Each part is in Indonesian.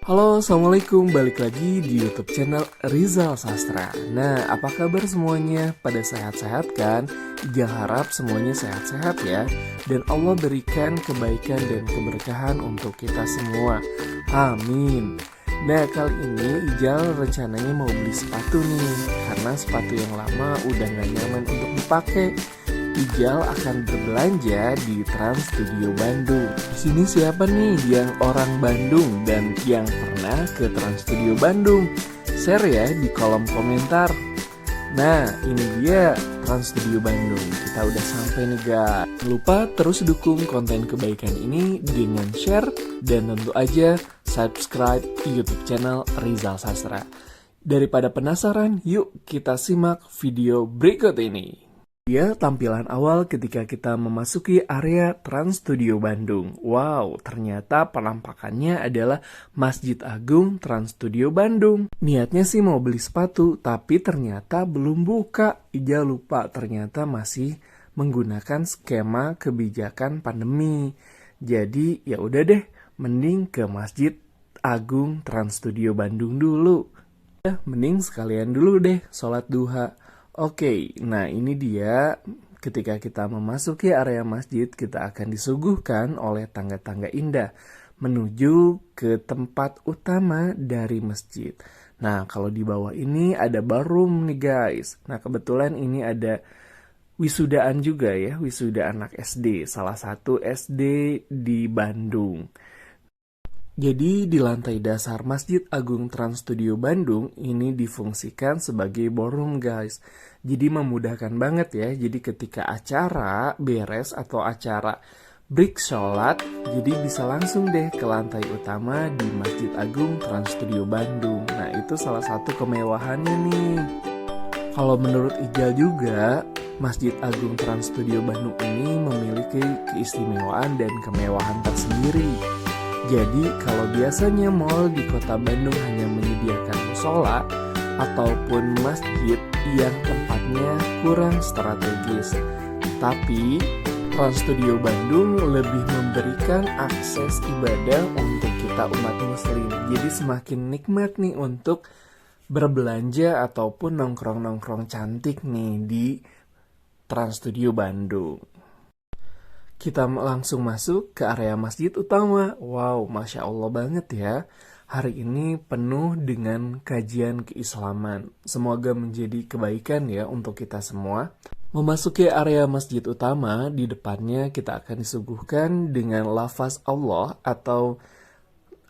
Halo, Assalamualaikum. Balik lagi di YouTube channel Rizal Sastra. Nah, apa kabar semuanya? Pada sehat-sehat kan? Ijal harap semuanya sehat-sehat ya. Dan Allah berikan kebaikan dan keberkahan untuk kita semua. Amin. Nah, kali ini Ijal rencananya mau beli sepatu nih. Karena sepatu yang lama udah gak nyaman untuk dipakai. Ijal akan berbelanja di Trans Studio Bandung. Di sini siapa nih yang orang Bandung dan yang pernah ke Trans Studio Bandung? Share ya di kolom komentar. Nah, ini dia Trans Studio Bandung. Kita udah sampai nih guys. Jangan lupa terus dukung konten kebaikan ini dengan share dan tentu aja subscribe YouTube channel Rizal Sastra. Daripada penasaran, yuk kita simak video berikut ini. Ya, tampilan awal ketika kita memasuki area Trans Studio Bandung. Wow, ternyata penampakannya adalah Masjid Agung Trans Studio Bandung. Niatnya sih mau beli sepatu, tapi ternyata belum buka. Ija lupa ternyata masih menggunakan skema kebijakan pandemi. Jadi ya udah deh, mending ke Masjid Agung Trans Studio Bandung dulu. Ya, mending sekalian dulu deh sholat duha. Oke, nah ini dia ketika kita memasuki area masjid kita akan disuguhkan oleh tangga-tangga indah menuju ke tempat utama dari masjid. Nah kalau di bawah ini ada ballroom nih guys. Nah kebetulan ini ada wisudaan juga ya, wisuda anak SD, salah satu SD di Bandung. Jadi di lantai dasar Masjid Agung Trans Studio Bandung ini difungsikan sebagai ballroom guys. Jadi memudahkan banget ya. Jadi ketika acara beres atau acara break sholat, jadi bisa langsung deh ke lantai utama di Masjid Agung Trans Studio Bandung. Nah itu salah satu kemewahannya nih. Kalau menurut Ijal juga, Masjid Agung Trans Studio Bandung ini memiliki keistimewaan dan kemewahan tersendiri. Jadi kalau biasanya mall di kota Bandung hanya menyediakan musola ataupun masjid yang tempatnya kurang strategis. Tapi Trans Studio Bandung lebih memberikan akses ibadah untuk kita umat muslim. Jadi semakin nikmat nih untuk berbelanja ataupun nongkrong-nongkrong cantik nih di Trans Studio Bandung. Kita langsung masuk ke area masjid utama. Wow, Masya Allah banget ya. Hari ini penuh dengan kajian keislaman. Semoga menjadi kebaikan ya untuk kita semua. Memasuki area masjid utama, di depannya kita akan disuguhkan dengan lafaz Allah atau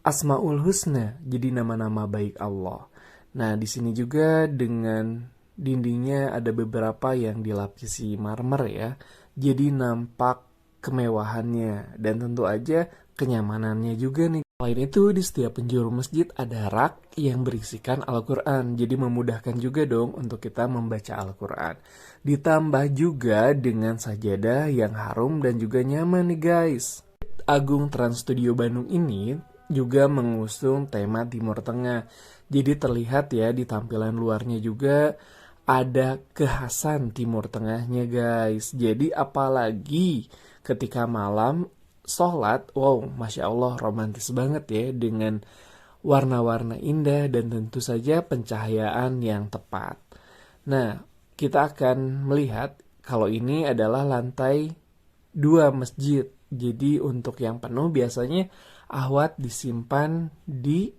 Asmaul Husna. Jadi nama-nama baik Allah. Nah, di sini juga dengan dindingnya ada beberapa yang dilapisi marmer ya. Jadi nampak kemewahannya dan tentu aja kenyamanannya juga nih. Selain itu di setiap penjuru masjid ada rak yang berisikan Al-Quran. Jadi memudahkan juga dong untuk kita membaca Al-Quran. Ditambah juga dengan sajadah yang harum dan juga nyaman nih guys. Agung Trans Studio Bandung ini juga mengusung tema Timur Tengah. Jadi terlihat ya di tampilan luarnya juga ada kekhasan Timur Tengahnya guys. Jadi apalagi ketika malam sholat, wow, Masya Allah romantis banget ya dengan warna-warna indah dan tentu saja pencahayaan yang tepat. Nah, kita akan melihat kalau ini adalah lantai 2 masjid. Jadi untuk yang penuh biasanya ahwat disimpan di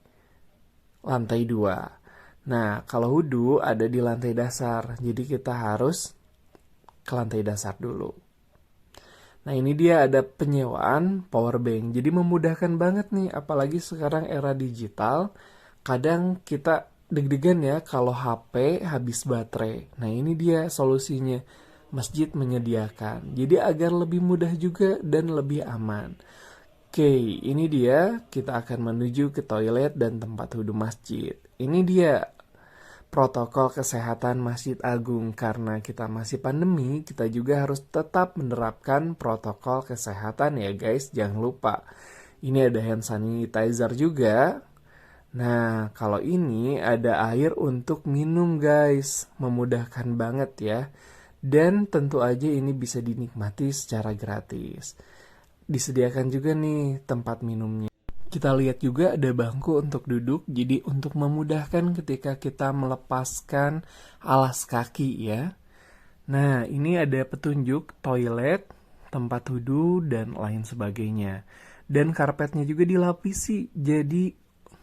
lantai 2. Nah, kalau wudhu ada di lantai dasar. Jadi kita harus ke lantai dasar dulu. Nah ini dia ada penyewaan power bank. Jadi memudahkan banget nih. Apalagi sekarang era digital. Kadang kita deg-degan ya kalau HP habis baterai. Nah ini dia solusinya. Masjid menyediakan. Jadi agar lebih mudah juga dan lebih aman. Oke, ini dia. Kita akan menuju ke toilet dan tempat wudhu masjid. Ini dia protokol kesehatan Masjid Agung. Karena kita masih pandemi, kita juga harus tetap menerapkan protokol kesehatan ya guys, jangan lupa. Ini ada hand sanitizer juga. Nah kalau ini ada air untuk minum guys, memudahkan banget ya. Dan tentu aja ini bisa dinikmati secara gratis. Disediakan juga nih tempat minumnya. Kita lihat juga ada bangku untuk duduk, jadi untuk memudahkan ketika kita melepaskan alas kaki ya. Nah, ini ada petunjuk toilet, tempat wudhu, dan lain sebagainya. Dan karpetnya juga dilapisi, jadi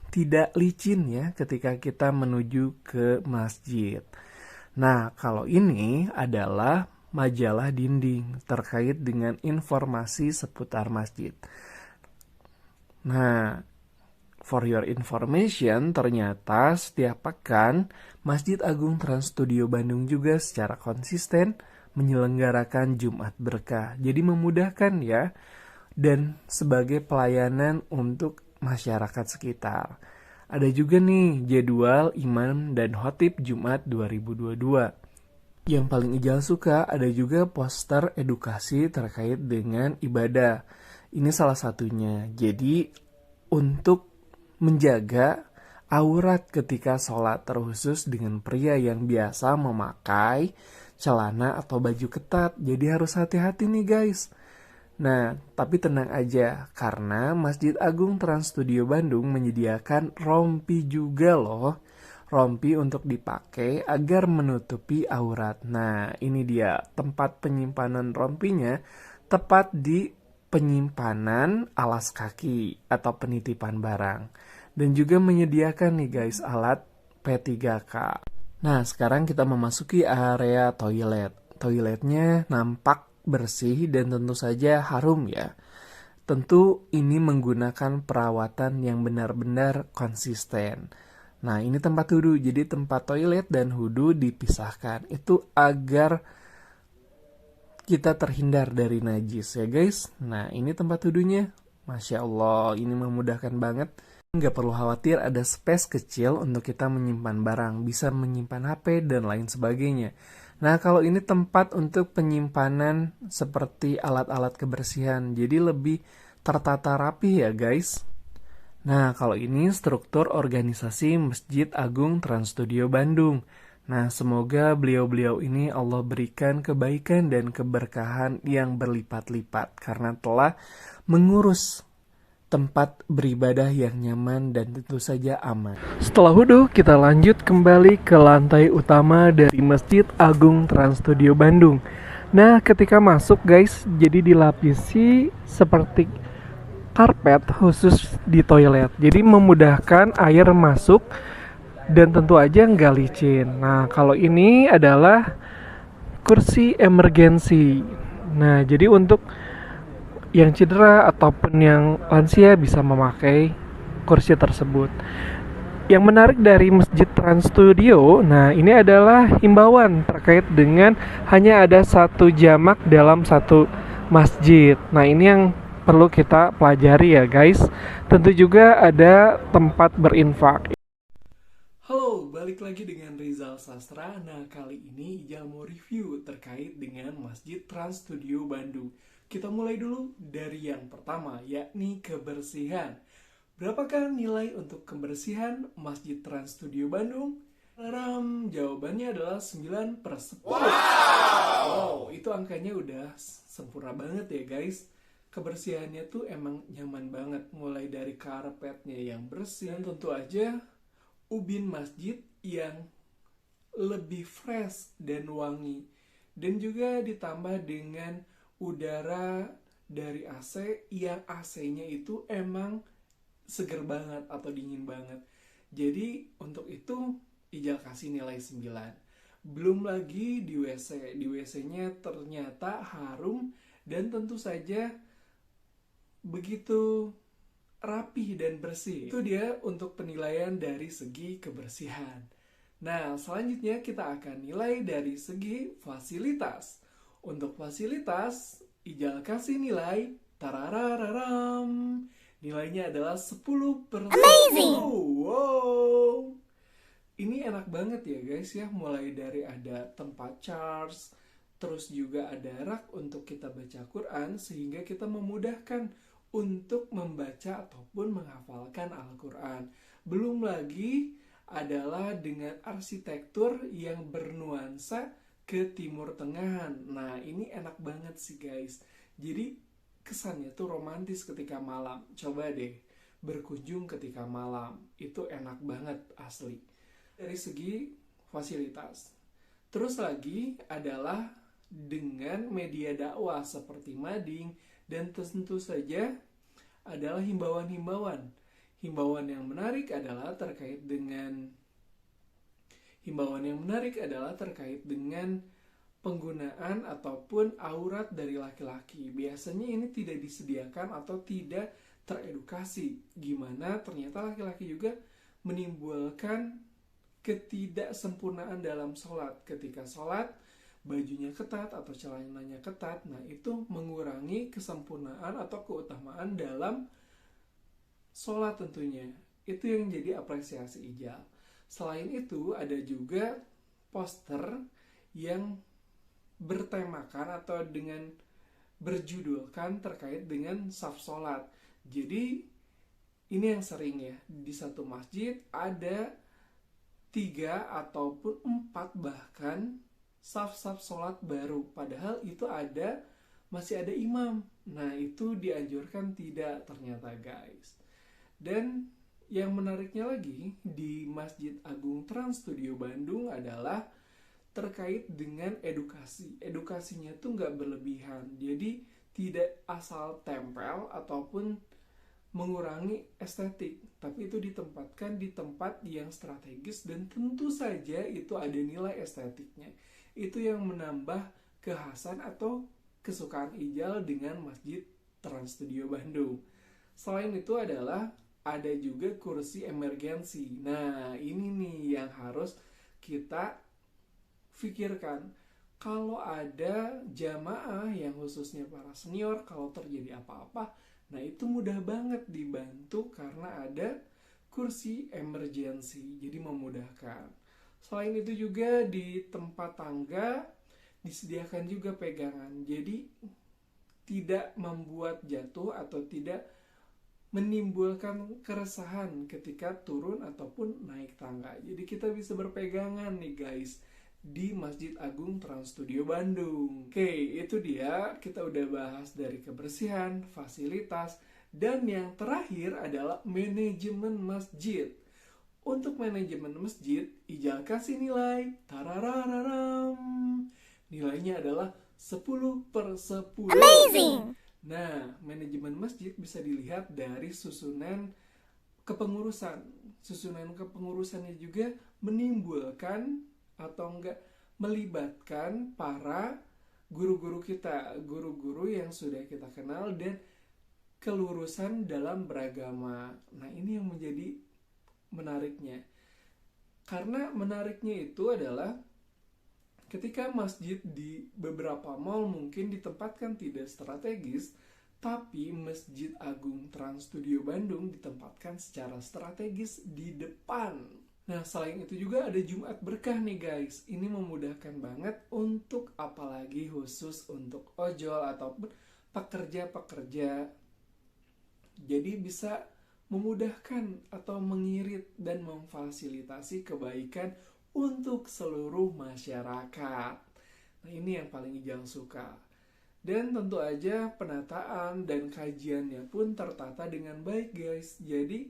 tidak licin ya ketika kita menuju ke masjid. Nah, kalau ini adalah majalah dinding terkait dengan informasi seputar masjid. Nah, for your information, ternyata setiap pekan Masjid Agung Trans Studio Bandung juga secara konsisten menyelenggarakan Jumat Berkah. Jadi memudahkan ya, dan sebagai pelayanan untuk masyarakat sekitar. Ada juga nih jadwal imam dan khotib Jumat 2022. Yang paling Ijal suka ada juga poster edukasi terkait dengan ibadah. Ini salah satunya. Jadi untuk menjaga aurat ketika sholat, terkhusus dengan pria yang biasa memakai celana atau baju ketat. Jadi harus hati-hati nih guys. Nah, tapi tenang aja, karena Masjid Agung Trans Studio Bandung menyediakan rompi juga loh. Rompi untuk dipakai agar menutupi aurat. Nah, ini dia tempat penyimpanan rompinya, tepat di penyimpanan alas kaki atau penitipan barang. Dan juga menyediakan nih guys alat P3K. Nah, sekarang kita memasuki area toilet. Toiletnya nampak bersih dan tentu saja harum ya. Tentu ini menggunakan perawatan yang benar-benar konsisten. Nah, ini tempat wudhu, jadi tempat toilet dan wudhu dipisahkan. Itu agar kita terhindar dari najis ya guys. Nah, ini tempat wudhunya. Masya Allah, ini memudahkan banget. Nggak perlu khawatir ada space kecil untuk kita menyimpan barang. Bisa menyimpan HP dan lain sebagainya. Nah, kalau ini tempat untuk penyimpanan seperti alat-alat kebersihan. Jadi lebih tertata rapi ya guys. Nah, kalau ini struktur organisasi Masjid Agung Trans Studio Bandung. Nah, semoga beliau-beliau ini Allah berikan kebaikan dan keberkahan yang berlipat-lipat karena telah mengurus tempat beribadah yang nyaman dan tentu saja aman. Setelah wudhu, kita lanjut kembali ke lantai utama dari Masjid Agung Trans Studio Bandung. Nah, ketika masuk guys, jadi dilapisi seperti karpet khusus di toilet. Jadi memudahkan air masuk dan tentu aja nggak licin. Nah, kalau ini adalah kursi emergensi. Nah, jadi untuk yang cedera ataupun yang lansia bisa memakai kursi tersebut. Yang menarik dari Masjid Trans Studio, nah ini adalah himbauan terkait dengan hanya ada satu jamak dalam satu masjid. Nah, ini yang perlu kita pelajari ya guys. Tentu juga ada tempat berinfak. Halo, balik lagi dengan Rizal Sastra. Nah, kali ini Ijal mau review terkait dengan Masjid Trans Studio Bandung. Kita mulai dulu dari yang pertama, yakni kebersihan. Berapakah nilai untuk kebersihan Masjid Trans Studio Bandung? Jawabannya adalah 9/10. Wow, itu angkanya udah sempurna banget ya guys. Kebersihannya tuh emang nyaman banget, mulai dari karpetnya yang bersih, dan tentu aja ubin masjid yang lebih fresh dan wangi, dan juga ditambah dengan udara dari AC yang AC-nya itu emang seger banget atau dingin banget. Jadi untuk itu Ijal kasih nilai 9. Belum lagi di WC. Di WC-nya ternyata harum dan tentu saja begitu rapih dan bersih. Itu dia untuk penilaian dari segi kebersihan. Nah, selanjutnya kita akan nilai dari segi fasilitas. Untuk fasilitas, Ijal kasih nilai tararararam. Nilainya adalah 10/10. Amazing! Wow! Ini enak banget ya guys ya. Mulai dari ada tempat charge, terus juga ada rak untuk kita baca Quran, sehingga kita memudahkan untuk membaca ataupun menghafalkan Al-Quran. Belum lagi adalah dengan arsitektur yang bernuansa ke Timur Tengahan. Nah, ini enak banget sih guys. Jadi kesannya tuh romantis ketika malam. Coba deh berkunjung ketika malam. Itu enak banget asli. Dari segi fasilitas. Terus lagi adalah dengan media dakwah seperti mading, dan tentu saja adalah himbauan-himbauan. Himbauan yang menarik adalah terkait dengan penggunaan ataupun aurat dari laki-laki. Biasanya ini tidak disediakan atau tidak teredukasi. Gimana ternyata laki-laki juga menimbulkan ketidaksempurnaan dalam sholat. Ketika sholat, bajunya ketat atau celananya ketat, nah itu mengurangi kesempurnaan atau keutamaan dalam sholat tentunya. Itu yang jadi apresiasi Ijal. Selain itu, ada juga poster yang bertemakan atau dengan berjudulkan terkait dengan saf sholat. Jadi ini yang sering ya, di satu masjid ada 3 ataupun 4 bahkan saf-saf sholat baru, padahal itu masih ada imam. Nah itu dianjurkan tidak ternyata guys. Dan yang menariknya lagi di Masjid Agung Trans Studio Bandung adalah terkait dengan edukasi. Edukasinya tuh nggak berlebihan, jadi tidak asal tempel ataupun mengurangi estetik, tapi itu ditempatkan di tempat yang strategis dan tentu saja itu ada nilai estetiknya. Itu yang menambah kekhasan atau kesukaan Ijal dengan Masjid Trans Studio Bandung. Selain itu adalah ada juga kursi emergensi. Nah ini nih yang harus kita pikirkan. Kalau ada jamaah yang khususnya para senior, kalau terjadi apa-apa, nah itu mudah banget dibantu karena ada kursi emergensi, jadi memudahkan. Selain itu juga di tempat tangga disediakan juga pegangan, jadi tidak membuat jatuh atau tidak menimbulkan keresahan ketika turun ataupun naik tangga. Jadi kita bisa berpegangan nih guys di Masjid Agung Trans Studio Bandung. Oke, itu dia, kita udah bahas dari kebersihan, fasilitas, dan yang terakhir adalah manajemen masjid. Untuk manajemen masjid, Ijal kasih nilai tararararam. Nilainya adalah 10/10. Amazing! Nah, manajemen masjid bisa dilihat dari susunan kepengurusan. Susunan kepengurusannya juga menimbulkan atau enggak melibatkan para guru-guru kita, guru-guru yang sudah kita kenal dan kelurusan dalam beragama. Nah ini yang menjadi menariknya, karena menariknya itu adalah ketika masjid di beberapa mal mungkin ditempatkan tidak strategis, tapi Masjid Agung Trans Studio Bandung ditempatkan secara strategis di depan. Nah, selain itu juga ada Jumat Berkah nih guys. Ini memudahkan banget untuk apalagi khusus untuk ojol ataupun pekerja-pekerja. Jadi bisa memudahkan atau mengirit dan memfasilitasi kebaikan untuk seluruh masyarakat. Nah, ini yang paling Ijal suka. Dan tentu aja penataan dan kajiannya pun tertata dengan baik guys. Jadi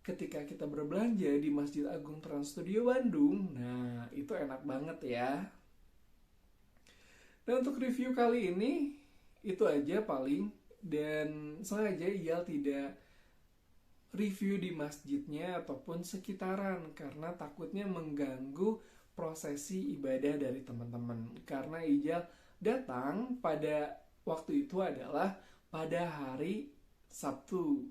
ketika kita berbelanja di Masjid Agung Trans Studio Bandung, nah itu enak banget ya. Dan untuk review kali ini itu aja paling, dan sengaja Ijal tidak review di masjidnya ataupun sekitaran karena takutnya mengganggu prosesi ibadah dari teman-teman. Karena Ijal datang pada waktu itu adalah pada hari Sabtu.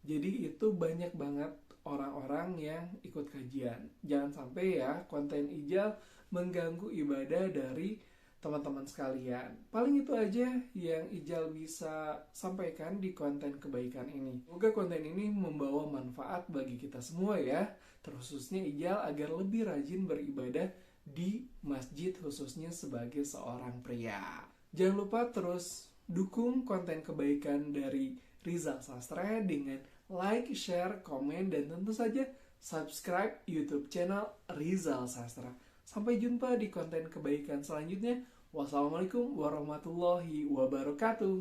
Jadi itu banyak banget orang-orang yang ikut kajian. Jangan sampai ya konten Ijal mengganggu ibadah dari teman-teman sekalian. Paling itu aja yang Ijal bisa sampaikan di konten kebaikan ini. Semoga konten ini membawa manfaat bagi kita semua ya. Terkhususnya Ijal agar lebih rajin beribadah di masjid khususnya sebagai seorang pria. Jangan lupa terus dukung konten kebaikan dari Rizal Sastra dengan like, share, komen, dan tentu saja subscribe YouTube channel Rizal Sastra. Sampai jumpa di konten kebaikan selanjutnya. Wassalamualaikum warahmatullahi wabarakatuh.